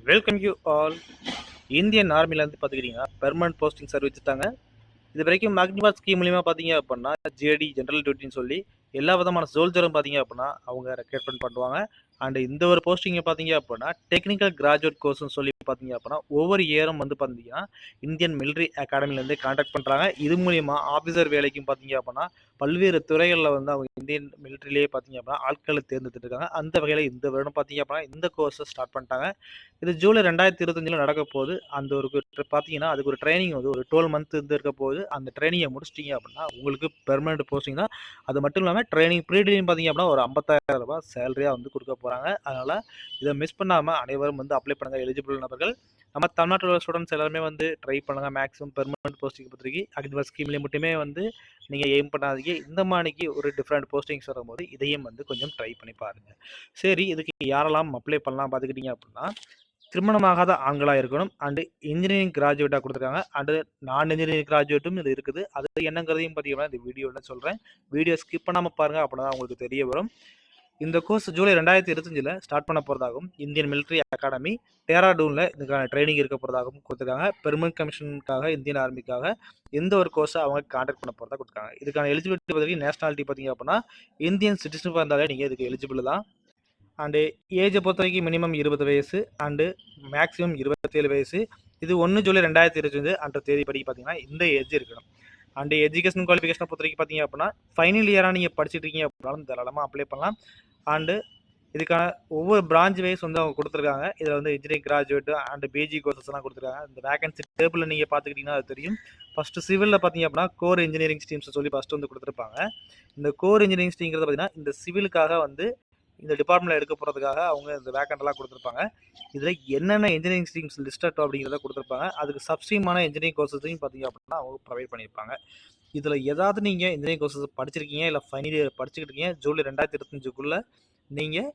Welcome you all. Indian ஆர்மில இருந்து பார்த்துக்கிட்டிங்கன்னா permanent posting அறிவிச்சுட்டாங்க. இது வரைக்கும் அக்னிபாத் ஸ்கீம் மூலியமா பார்த்தீங்க அப்படின்னா ஜிடி ஜென்ரல் டியூட்டின்னு சொல்லி எல்லா விதமான சோல்ஜரும் பார்த்தீங்க அப்படின்னா அவங்க ரெக்ரூட்மெண்ட் பண்ணுவாங்க. அண்ட் இந்த ஒரு போஸ்டிங்கை பார்த்தீங்க அப்படின்னா டெக்னிக்கல் கிராஜுவேட் கோர்ஸ்னு சொல்லி பார்த்தீங்க அப்படின்னா ஒவ்வொரு இயரும் வந்து பார்த்தீங்கன்னா இந்தியன் மிலிட்ரி அகாடமிலேருந்து கான்டாக்ட் பண்ணுறாங்க. இது மூலியமா ஆஃபீஸர் வேலைக்கும் பார்த்தீங்க அப்படின்னா பல்வேறு துறைகளில் வந்து அவங்க இந்தியன் மிலிட்ரிலேயே பார்த்தீங்க அப்படின்னா ஆட்களை தேர்ந்தெடுத்துட்டு இருக்காங்க. அந்த வகையில் இந்த வருடம் பார்த்தீங்க அப்படின்னா இந்த கோர்ஸை ஸ்டார்ட் பண்ணிட்டாங்க. இது ஜூலை 2025 நடக்க போகுது. அந்த ஒரு பார்த்தீங்கன்னா அதுக்கு ஒரு ட்ரைனிங் வந்து ஒரு 12 மந்த் வந்து இருக்க போகுது. அந்த ட்ரைனிங்கை முடிச்சிட்டிங்க அப்படின்னா உங்களுக்கு பெர்மனன்ட் போஸ்டிங் தான். அது மட்டும் இல்லாமல் ட்ரைனிங் பீரியட்லையும் பார்த்தீங்க அப்படின்னா ஒரு 50,000 ரூபாய் சேலரியாக வந்து கொடுக்க போகிறாங்க. அதனால் இதை மிஸ் பண்ணாமல் அனைவரும் வந்து அப்ளை பண்ணுங்கள். எலிஜிபிள் நபர்கள் நம்ம தமிழ்நாட்டில் உள்ள ஸ்டூடெண்ட்ஸ் எல்லாருமே வந்து ட்ரை பண்ணுங்கள். மேக்ஸிமம் பெர்மனன்ட் போஸ்டிங் பத்திரிக்கை அக்னிபாத் ஸ்கீம்லேயே மட்டுமே வந்து நீங்கள் எய்ம் பண்ணாதீங்க. இந்த மாதிரிக்கு ஒரு டிஃப்ரெண்ட் போஸ்டிங்ஸ் வரும்போது இதையும் வந்து கொஞ்சம் ட்ரை பண்ணி பாருங்கள். சரி, இதுக்கு யாரெல்லாம் அப்ளை பண்ணலாம் பார்த்துக்கிட்டிங்க அப்படின்னா திருமணமாகாத ஆண்களாக இருக்கணும். அண்டு இன்ஜினியரிங் கிராஜுவேட்டாக கொடுத்துருக்காங்க. அண்டு நான் இன்ஜினியரிங் கிராஜுவேட்டும் இது இருக்குது. அது என்னங்கிறதையும் பார்த்தீங்கன்னா இந்த வீடியோவில் சொல்கிறேன். வீடியோ ஸ்கிப் பண்ணாமல் பாருங்கள், அப்படின்னா உங்களுக்கு தெரிய வரும். இந்த கோர்ஸ் ஜூலை 2025 ஸ்டார்ட் பண்ண போகிறதாகவும் இந்தியன் மிலிட்ரி அகாடமி டேராடூனில் இதுக்கான ட்ரைனிங் இருக்க போகிறதாகவும் கொடுத்துருக்காங்க. பெர்மனன்ட் கமிஷனுக்காக இந்தியன் ஆர்மிக்காக எந்த ஒரு கோர்ஸை அவங்க கான்டாக்ட் பண்ண போகிறதா கொடுத்துருக்காங்க. இதுக்கான எலிஜிபிலிட்டி பார்த்தீங்கன்னா நேஷனாலிட்டி பார்த்தீங்க அப்படின்னா இந்தியன் சிட்டிசனாக இருந்தாலே நீங்கள் இதுக்கு எலிஜிபிள் தான். அண்டு ஏஜை பொறுத்த வரைக்கும் மினிமம் 20 வயசு அண்டு மேக்ஸிமம் 27 வயசு. இது 1 ஜூலை 2025 அன்ற தேதிப்படி பார்த்தீங்கன்னா இந்த ஏஜ் இருக்கணும். அண்டு எஜுகேஷன் குவாலிஃபிகேஷனை பொறுத்த வரைக்கும் பார்த்தீங்க அப்படின்னா ஃபைனல் இயராக நீங்கள் படிச்சுட்டு இருக்கீங்க அப்படின்னாலும் தாராளமாக அப்ளை பண்ணலாம். அண்டு இதுக்கான ஒவ்வொரு பிரான்ச் வைஸ் வந்து அவங்க கொடுத்துருக்காங்க. இதில் வந்து இன்ஜினியரிங் கிராஜுவேட் அண்டு பிஜி கோர்சஸ்லாம் கொடுத்துருக்காங்க. இந்த வேகன்சி டேபிளில் நீங்கள் பார்த்துக்கிட்டிங்கன்னா அது தெரியும். ஃபஸ்ட்டு சிவிலில் பார்த்தீங்க அப்படின்னா கோர் இன்ஜினியரிங் ஸ்ட்ரீம்ஸ் சொல்லி ஃபஸ்ட்டு வந்து கொடுத்துருப்பாங்க. இந்த கோர் இன்ஜினியரிங் ஸ்ட்ரீங்கிறது பார்த்தீங்கன்னா இந்த சிவிலுக்காக வந்து இந்த டிபார்ட்மெண்ட்டில் எடுக்க போகிறதுக்காக அவங்க இந்த வேக்கண்டெல்லாம் கொடுத்துருப்பாங்க. இதில் என்னென்ன இன்ஜினியரிங் ஸ்ட்ரீம்ஸ் லிஸ்டட் அப்படிங்கிறத கொடுத்துருப்பாங்க. அதுக்கு சப்ஸ்ட்ரீமான இன்ஜினியரிங் கோர்ஸஸையும் பார்த்தீங்க அப்படின்னா அவங்க ப்ரொவைட் பண்ணியிருப்பாங்க. இதில் ஏதாவது நீங்கள் இன்ஜினியரிங் கோர்சஸ் படிச்சிருக்கீங்க இல்லை ஃபைனல் இயர் படிச்சுக்கிட்டு இருக்கீங்க ஜூலை 2025 நீங்கள்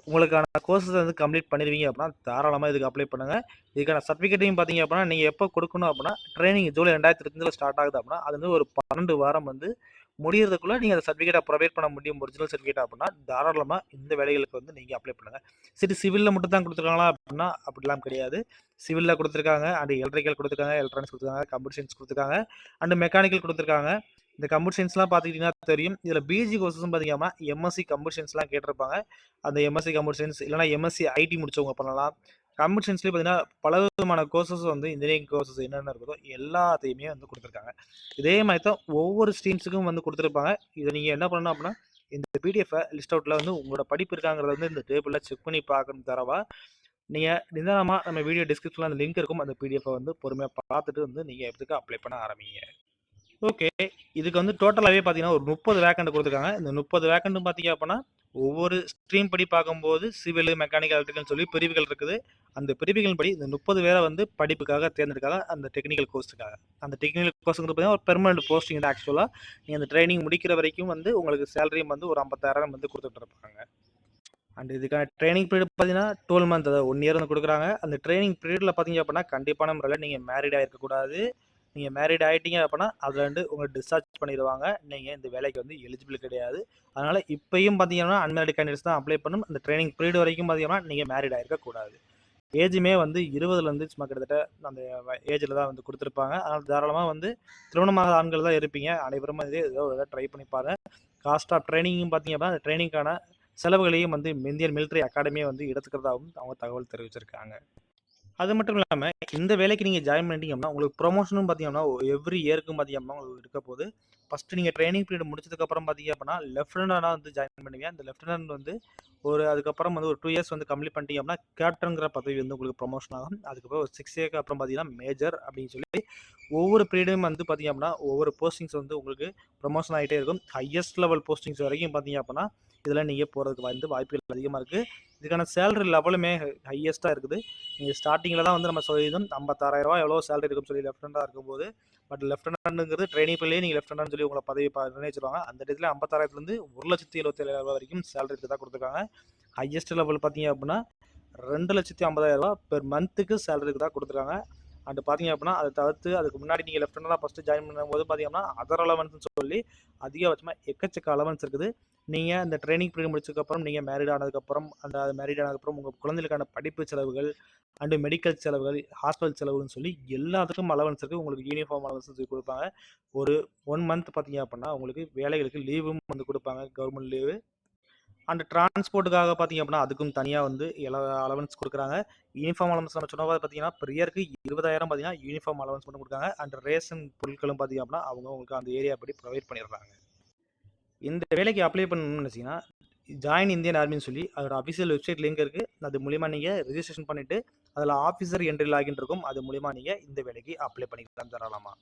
உங்களுக்கான கோர்சஸ் வந்து கம்ப்ளீட் பண்ணிடுவீங்க அப்படின்னா தாராளமாக இதுக்கு அப்ளை பண்ணுங்கள். இதுக்கான சர்டிஃபிகேட்டையும் பார்த்தீங்க அப்படின்னா நீங்கள் எப்போ கொடுக்கணும் அப்படின்னா ட்ரைனிங் ஜூலை 2025 ஸ்டார்ட் ஆகுது அப்படின்னா அது வந்து ஒரு 12 வாரம் வந்து முடியறதுக்குள்ளே நீங்கள் அந்த சர்டிஃபிகேட்டை ப்ரொவைட் பண்ண முடியும். ஒரிஜினல் சர்டிஃபிகேட் அப்படின்னா தாராளமாக இந்த வேலைகளுக்கு வந்து நீங்கள் அப்ளை பண்ணுங்கள். சரி, சிவிலில் மட்டும் தான் கொடுத்துருக்காங்களா அப்படின்னா அப்படிலாம் கிடையாது. சிவிலில் கொடுத்துருக்காங்க, அண்ட் எலக்ட்ரிக்கல் கொடுத்துருக்காங்க, எலக்ட்ரானிக்ஸ் கொடுத்துருக்காங்க, கம்ப்யூட்டர் சயின்ஸ் கொடுத்துருக்காங்க, அண்டு மெக்கானிக்கல் கொடுத்துருக்காங்க. இந்த கம்ப்யூட்டர் சயின்ஸ்லாம் பார்த்துக்கிட்டிங்கன்னா தெரியும். இதில் பிஜி கோர்ஸஸும் பார்த்தீங்கன்னா எம்எஸ்சி கம்ப்யூட்டர் சயின்ஸ்லாம் கேட்டிருப்பாங்க. அந்த எம்எஸ்சி கம்ப்யூட்டர் சயின்ஸ் இல்லைனா எம்எஸ்சி ஐடி முடிச்சவங்க பண்ணலாம். கம்ப்யூட்டர் சயின்ஸ்லேயே பார்த்தீங்கன்னா பல விதமான கோர்சஸ் வந்து இன்ஜினியரிங் கோர்சஸ் என்னென்ன இருக்குதோ எல்லாத்தையுமே வந்து கொடுத்துருக்காங்க. இதே மாதிரி தான் ஒவ்வொரு ஸ்ட்ரீம்ஸுக்கும் வந்து கொடுத்துருப்பாங்க. இதை நீங்கள் என்ன பண்ணணும் அப்படின்னா இந்த பிடிஎஃபை லிஸ்ட் அவுட்டில் வந்து உங்களோட படிப்பு இருக்காங்கிறத வந்து இந்த டேபிளில் செக் பண்ணி பார்க்கணும் தரவா. நீங்கள் நிதானமாக நம்ம வீடியோ டிஸ்கிரிப்ஷனில் அந்த லிங்க் இருக்கும். அந்த பிடிஎஃபை வந்து பொறுமையாக பார்த்துட்டு வந்து நீங்கள் எடுத்துக்க அப்ளை பண்ண ஆரம்பிங்க. ஓகே, இதுக்கு வந்து டோட்டலாகவே பார்த்தீங்கன்னா ஒரு 30 வேக்கண்ட் கொடுத்துருக்காங்க. இந்த 30 வேக்கண்ட்டும் பார்த்தீங்க அப்படின்னா ஒவ்வொரு ஸ்ட்ரீம் படி பார்க்கும்போது சிவில், மெக்கானிக்கல், எலக்ட்ரிக்கல்னு சொல்லி பிரிவுகள் இருக்குது. அந்த பிரிவுகள் படி இந்த 30 பேரை வந்து படிப்புக்காக தேர்ந்தெடுக்காக அந்த டெக்னிக்கல் கோர்ஸுக்காக. அந்த டெக்னிக்கல் கோர்ஸுங்கிறது பார்த்தீங்கன்னா ஒரு பெர்மனன்ட் போஸ்டிங் தான். ஆக்சுவலாக நீங்கள் அந்த ட்ரைனிங் முடிக்கிற வரைக்கும் வந்து உங்களுக்கு சேலரியும் வந்து ஒரு 50,000 வந்து கொடுத்துட்டு இருப்பாங்க. அண்ட் இதுக்கான ட்ரைனிங் பீரியட் பார்த்தீங்கன்னா 12 மந்த், அதாவது 1 இயர் வந்து கொடுக்குறாங்க. அந்த ட்ரைனிங் பீரியடில் பார்த்தீங்க அப்படின்னா கண்டிப்பான முறையில் நீங்கள் மேரிடாக இருக்கக்கூடாது. நீங்கள் மேரிட் ஆகிட்டீங்க அப்படின்னா அதில் வந்து உங்களை டிஸ்சார்ஜ் பண்ணிடுவாங்க. நீங்கள் இந்த வேலைக்கு வந்து எலிஜிபிள் கிடையாது. அதனால் இப்போயும் பார்த்தீங்கன்னா அன்மேரிட் கேண்டிடேட்ஸ் தான் அப்ளை பண்ணணும். அந்த ட்ரைனிங் பீரியட் வரைக்கும் பார்த்தீங்கன்னா நீங்கள் மேரிட் ஆகிருக்கக்கூடாது. ஏஜுமே வந்து 20லேருந்து சும்மா கிட்டத்தட்ட அந்த ஏஜில் தான் வந்து கொடுத்துருப்பாங்க. அதனால் தாராளமாக வந்து திருமணமாக ஆண்கள் தான் இருப்பீங்க. அனைவரும் வந்து ஏதோ ட்ரை பண்ணி பாருங்கள். காஸ்ட் ஆஃப் ட்ரைனிங்கும் பார்த்தீங்க அப்படின்னா அந்த ட்ரைனிங்கான செலவுகளையும் வந்து இந்தியன் மிலிட்ரி அகாடமியை வந்து எடுத்துக்கிறதாகவும் அவங்க தகவல் தெரிவிச்சிருக்காங்க. அது மட்டும் இல்லாமல் இந்த வேலைக்கு நீங்கள் ஜாயின் பண்ணிட்டீங்க அப்படின்னா உங்களுக்கு ப்ரொமோஷனும் பார்த்தீங்கன்னா எவ்ரி இயருக்கும் பார்த்தீங்கன்னா உங்களுக்கு இருக்க போது. ஃபஸ்ட்டு நீங்கள் ட்ரைனிங் பீரியட் முடிச்சதுக்கப்புறம் பார்த்தீங்க அப்படின்னா லெஃப்டினண்டாக வந்து ஜாயின் பண்ணுவீங்க. அந்த லெஃப்டினன்ட் வந்து அதுக்கப்புறம் வந்து ஒரு 2 இயர்ஸ் வந்து கம்ப்ளீட் பண்ணிட்டீங்க அப்படின்னா கேப்டனுங்கிற பதவி வந்து உங்களுக்கு ப்ரொமோஷன் ஆகும். அதுக்கப்புறம் ஒரு 6 இயர்க்கு அப்புறம் பார்த்தீங்கன்னா மேஜர் அப்படின்னு சொல்லி ஒவ்வொரு பீரியடும் வந்து பார்த்தீங்க அப்படின்னா ஒவ்வொரு போஸ்டிங்ஸ் வந்து உங்களுக்கு ப்ரொமோஷன் ஆகிட்டே இருக்கும். ஹையஸ்ட் லெவல் போஸ்டிங்ஸ் வரைக்கும் பார்த்தீங்க அப்படின்னா இதில் நீங்கள் போகிறதுக்கு வந்து வாய்ப்புகள் அதிகமாக இருக்குது. இதுக்கான சேலரி லெவலுமே ஹையஸ்ட்டாக இருக்குது. நீங்கள் ஸ்டார்டிங்கில் தான் வந்து நம்ம சொல்லியிருந்தோம் 56,000 ரூபா எவ்வளோ சேலரி இருக்குன்னு சொல்லி லெஃப்டினண்டாக இருக்கும்போது. பட் லெஃப்டினன்ட்ங்கிறது ட்ரைனிங் பிள்ளையே நீங்கள் லெஃப்டினன்ட் சொல்லி உங்களை பதவி நிர்ணயிச்சிருவாங்க. அந்த இடத்துல 56,000லேருந்து 1,77,000 வரைக்கும் சேலரி தான் கொடுத்துருக்காங்க. ஹையஸ்ட் லெவல் பார்த்தீங்க அப்படின்னா 2,50,000 பெர் மந்த்துக்கு சேலரிக்கு தான் கொடுத்துருக்காங்க. அண்ட் பார்த்தீங்க அப்படின்னா அதை தவிர்த்து அதுக்கு முன்னாடி நீங்கள் லெஃப்டினராக ஃபஸ்ட்டு ஜாயின் பண்ணும்போது பார்த்தீங்கன்னா அதர் அலவன்ஸ்னு சொல்லி அதிகபட்சமாக எக்கச்சக்க அலவன்ஸ் இருக்குது. நீங்கள் அந்த ட்ரைனிங் பீரியட் முடிச்சதுக்கப்புறம் நீங்கள் மேரிட் ஆனதுக்கப்புறம் மேரிட் ஆனதுக்கப்புறம் உங்கள் குழந்தைகளுக்கான படிப்பு செலவுகள் அண்டு மெடிக்கல் செலவுகள், ஹாஸ்பிட்டல் செலவுன்னு சொல்லி எல்லாத்துக்கும் அலவன்ஸ் இருக்குது. உங்களுக்கு யூனிஃபார்ம் அலவன்ஸ் சொல்லி கொடுப்பாங்க. ஒரு 1 மந்த் பார்த்தீங்க அப்படின்னா உங்களுக்கு வேலைகளுக்கு லீவும் வந்து கொடுப்பாங்க, கவர்மெண்ட் லீவு. அண்ட் டிரான்ஸ்போர்ட்டுக்காக பார்த்தீங்க அப்படின்னா அதுக்கும் தனியாக வந்து அலவன்ஸ் கொடுக்குறாங்க. யூனிஃபார்ம் அலவன்ஸ் நம்ம சொன்ன பார்த்தீங்கன்னா பிரியருக்கு 20,000 பார்த்தீங்கன்னா யூனிஃபார்ம் அலவன்ஸ் மட்டும் கொடுக்காங்க. அண்ட் ரேஷன் பொருட்களும் பார்த்தீங்க அப்படின்னா அவங்க உங்களுக்கு அந்த ஏரியா படி ப்ரொவைட் பண்ணிடுறாங்க. இந்த வேலைக்கு அப்ளை பண்ணணும்னு நினச்சிங்கன்னா ஜாயின் இந்தியன் ஆர்மின்னு சொல்லி அதோட அஃபிஷியல் வெப்சைட் லிங்க் இருக்குது. அது மூலிமா நீங்கள் ரிஜிஸ்ட்ரேஷன் பண்ணிவிட்டு அதில் ஆஃபீஸர் என்ட்ரி லாகின் இருக்கும். அது மூலிமா நீங்கள் இந்த வேலைக்கு அப்ளை பண்ணிக்கலாம் தாராளமாக.